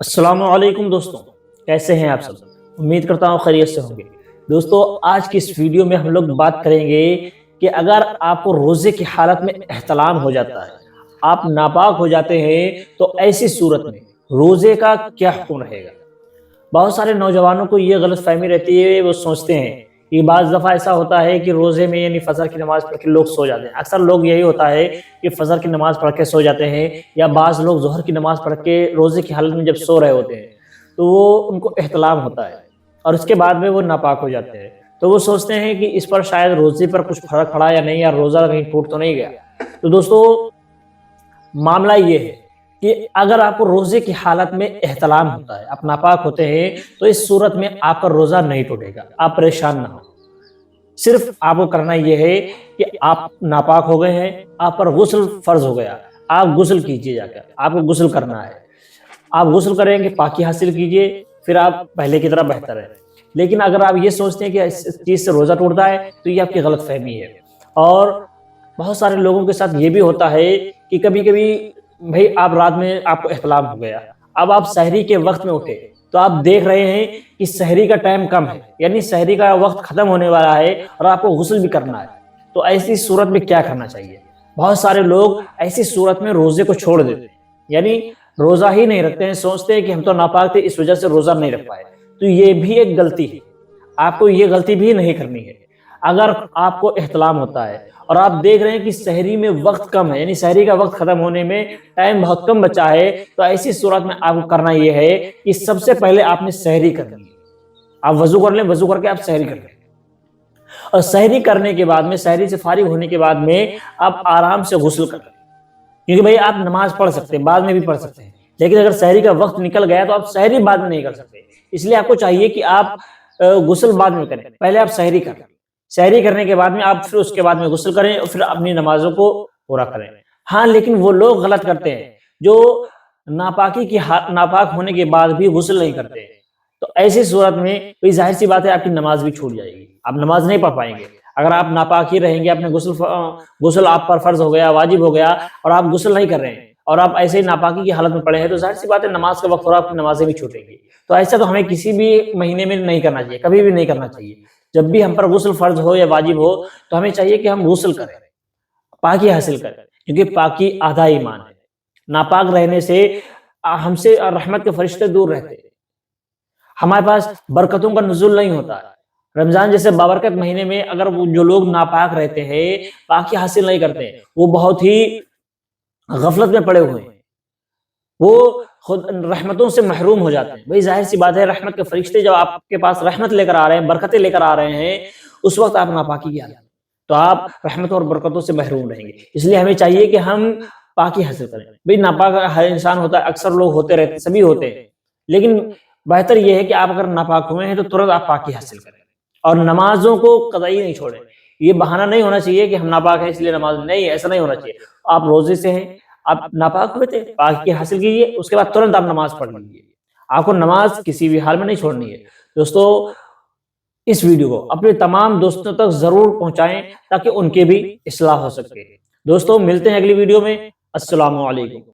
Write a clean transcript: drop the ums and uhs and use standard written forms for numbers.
السلام علیکم دوستوں، کیسے ہیں آپ سب؟ امید کرتا ہوں خیریت سے ہوں گے۔ دوستوں، آج کی اس ویڈیو میں ہم لوگ بات کریں گے کہ اگر آپ کو روزے کی حالت میں احتلام ہو جاتا ہے، آپ ناپاک ہو جاتے ہیں، تو ایسی صورت میں روزے کا کیا حکم رہے گا؟ بہت سارے نوجوانوں کو یہ غلط فہمی رہتی ہے، وہ سوچتے ہیں کہ بعض دفعہ ایسا ہوتا ہے کہ روزے میں یعنی فجر کی نماز پڑھ کے لوگ سو جاتے ہیں۔ اکثر لوگ یہی ہوتا ہے کہ فجر کی نماز پڑھ کے سو جاتے ہیں، یا بعض لوگ ظہر کی نماز پڑھ کے روزے کی حالت میں جب سو رہے ہوتے ہیں تو وہ ان کو احتلام ہوتا ہے، اور اس کے بعد میں وہ ناپاک ہو جاتے ہیں، تو وہ سوچتے ہیں کہ اس پر شاید روزے پر کچھ فرق پڑا یا نہیں، یا روزہ کہیں ٹوٹ تو نہیں گیا۔ تو دوستو، معاملہ یہ ہے کہ اگر آپ کو روزے کی حالت میں احتلام ہوتا ہے، آپ ناپاک ہوتے ہیں، تو اس صورت میں آپ کا روزہ نہیں ٹوٹے گا، آپ پریشان نہ ہو۔ صرف آپ کو کرنا یہ ہے کہ آپ ناپاک ہو گئے ہیں، آپ پر غسل فرض ہو گیا، آپ غسل کیجئے، جا کر آپ کو غسل کرنا ہے، آپ غسل کریں گے، پاکی حاصل کیجئے، پھر آپ پہلے کی طرح بہتر ہے۔ لیکن اگر آپ یہ سوچتے ہیں کہ اس چیز سے روزہ ٹوٹتا ہے، تو یہ آپ کی غلط فہمی ہے۔ اور بہت سارے لوگوں کے ساتھ یہ بھی ہوتا ہے کہ کبھی کبھی بھئی آپ رات میں آپ کو احتلام ہو گیا، اب آپ سحری کے وقت میں اٹھے، تو آپ دیکھ رہے ہیں کہ سحری کا ٹائم کم ہے، یعنی سحری کا وقت ختم ہونے والا ہے، اور آپ کو غسل بھی کرنا ہے، تو ایسی صورت میں کیا کرنا چاہیے؟ بہت سارے لوگ ایسی صورت میں روزے کو چھوڑ دیتے ہیں، یعنی روزہ ہی نہیں رکھتے ہیں، سوچتے ہیں کہ ہم تو ناپاک تھے، اس وجہ سے روزہ نہیں رکھ پائے۔ تو یہ بھی ایک غلطی ہے، آپ کو یہ غلطی بھی نہیں کرنی ہے۔ اگر آپ کو احتلام ہوتا ہے اور آپ دیکھ رہے ہیں کہ سحری میں وقت کم ہے، یعنی سحری کا وقت ختم ہونے میں ٹائم بہت کم بچا ہے، تو ایسی صورت میں آپ کو کرنا یہ ہے کہ سب سے پہلے آپ نے سحری کرنی ہے۔ آپ وضو کر لیں، وضو کر کے آپ سحری کر لیں، اور سحری کرنے کے بعد میں، سحری سے فارغ ہونے کے بعد میں، آپ آرام سے غسل کر لیں، کیونکہ بھئی آپ نماز پڑھ سکتے ہیں، بعد میں بھی پڑھ سکتے ہیں، لیکن اگر سحری کا وقت نکل گیا تو آپ سحری بعد میں نہیں کر سکتے۔ اس لیے آپ کو چاہیے کہ آپ غسل بعد میں کریں، پہلے آپ سحری کریں، سحری کرنے کے بعد میں آپ پھر اس کے بعد میں غسل کریں، اور پھر اپنی نمازوں کو پورا کریں۔ ہاں، لیکن وہ لوگ غلط کرتے ہیں جو ناپاک ہونے کے بعد بھی غسل نہیں کرتے ہیں، تو ایسی صورت میں کوئی ظاہر سی بات ہے آپ کی نماز بھی چھوٹ جائے گی، آپ نماز نہیں پڑھ پائیں گے۔ اگر آپ ناپاک ہی رہیں گے، آپ نے غسل آپ پر فرض ہو گیا، واجب ہو گیا، اور آپ غسل نہیں کر رہے ہیں، اور آپ ایسے ہی ناپاکی کی حالت میں پڑے ہیں، تو ظاہر سی بات ہے نماز کا وقت ہو رہا، آپ کی نمازیں بھی چھوٹیں گی۔ تو ایسا تو ہمیں کسی بھی مہینے میں نہیں کرنا چاہیے، کبھی بھی نہیں کرنا چاہیے۔ جب بھی ہم پر غسل فرض ہو یا واجب ہو، تو ہمیں چاہیے کہ ہم غسل کریں، پاکی حاصل کریں، کیونکہ پاکی آدھا ایمان ہے۔ ناپاک رہنے سے ہم سے رحمت کے فرشتے دور رہتے ہیں، ہمارے پاس برکتوں کا نزول نہیں ہوتا ہے۔ رمضان جیسے بابرکت مہینے میں اگر جو لوگ ناپاک رہتے ہیں، پاکی حاصل نہیں کرتے ہیں، وہ بہت ہی غفلت میں پڑے ہوئے ہیں، وہ خود رحمتوں سے محروم ہو جاتے ہیں۔ بھئی ظاہر سی بات ہے، رحمت کے فرشتے جب آپ کے پاس رحمت لے کر آ رہے ہیں، برکتیں لے کر آ رہے ہیں، اس وقت آپ ناپاکی کی حالت میں، تو آپ رحمتوں اور برکتوں سے محروم رہیں گے۔ اس لیے ہمیں چاہیے کہ ہم پاکی حاصل کریں۔ بھئی ناپاک ہر انسان ہوتا ہے، اکثر لوگ ہوتے رہتے، سبھی ہوتے ہیں، لیکن بہتر یہ ہے کہ آپ اگر ناپاک ہوئے ہیں تو ترنت آپ پاکی حاصل کریں، اور نمازوں کو قطعی نہیں چھوڑیں۔ یہ بہانہ نہیں ہونا چاہیے کہ ہم ناپاک ہیں اس لیے نماز نہیں، ایسا نہیں ہونا چاہیے۔ آپ روزے سے ہیں، آپ ناپاک ہوئے تھے، پاکی حاصل کیجئے، اس کے بعد ترنت آپ نماز پڑھ لیجئے۔ آپ کو نماز کسی بھی حال میں نہیں چھوڑنی ہے۔ دوستو، اس ویڈیو کو اپنے تمام دوستوں تک ضرور پہنچائیں تاکہ ان کے بھی اصلاح ہو سکے۔ دوستو، ملتے ہیں اگلی ویڈیو میں۔ السلام علیکم۔